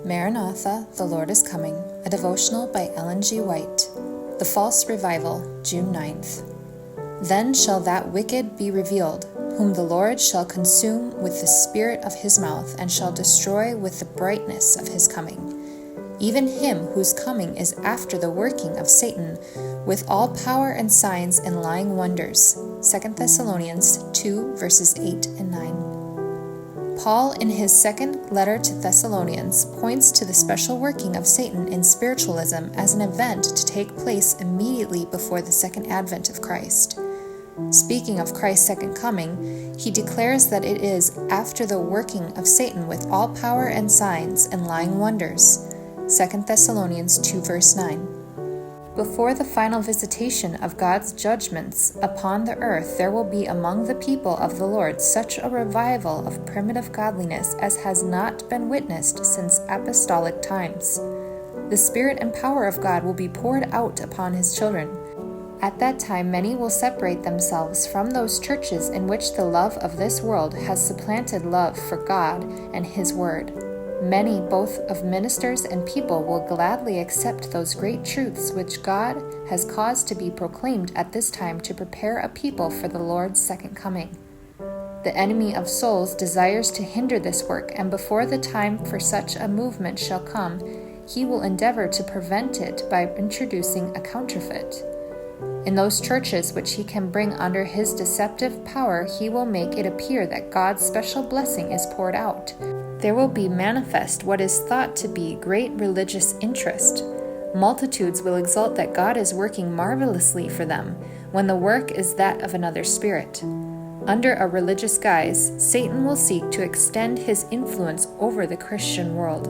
Maranatha, the Lord is Coming, a devotional by Ellen G. White. The False Revival, June 9th. Then shall that wicked be revealed, whom the Lord shall consume with the spirit of his mouth, and shall destroy with the brightness of his coming. Even him whose coming is after the working of Satan, with all power and signs and lying wonders. 2 Thessalonians 2, verses 8 and 9. Paul, in his second letter to Thessalonians, points to the special working of Satan in spiritualism as an event to take place immediately before the second advent of Christ. Speaking of Christ's second coming, he declares that it is after the working of Satan with all power and signs and lying wonders. 2 Thessalonians 2, verse 9. Before the final visitation of God's judgments upon the earth, there will be among the people of the Lord such a revival of primitive godliness as has not been witnessed since apostolic times. The Spirit and power of God will be poured out upon His children. At that time, many will separate themselves from those churches in which the love of this world has supplanted love for God and His Word. Many, both of ministers and people, will gladly accept those great truths which God has caused to be proclaimed at this time to prepare a people for the Lord's second coming. The enemy of souls desires to hinder this work, and before the time for such a movement shall come, he will endeavor to prevent it by introducing a counterfeit. In those churches which he can bring under his deceptive power, he will make it appear that God's special blessing is poured out. There will be manifest what is thought to be great religious interest. Multitudes will exult that God is working marvelously for them, when the work is that of another spirit. Under a religious guise, Satan will seek to extend his influence over the Christian world.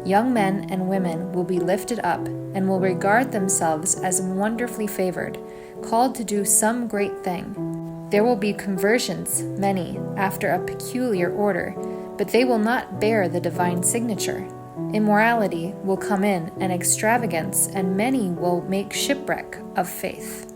Young men and women will be lifted up and will regard themselves as wonderfully favored, called to do some great thing. There will be conversions, many, after a peculiar order, but they will not bear the divine signature. Immorality will come in, and extravagance, and many will make shipwreck of faith.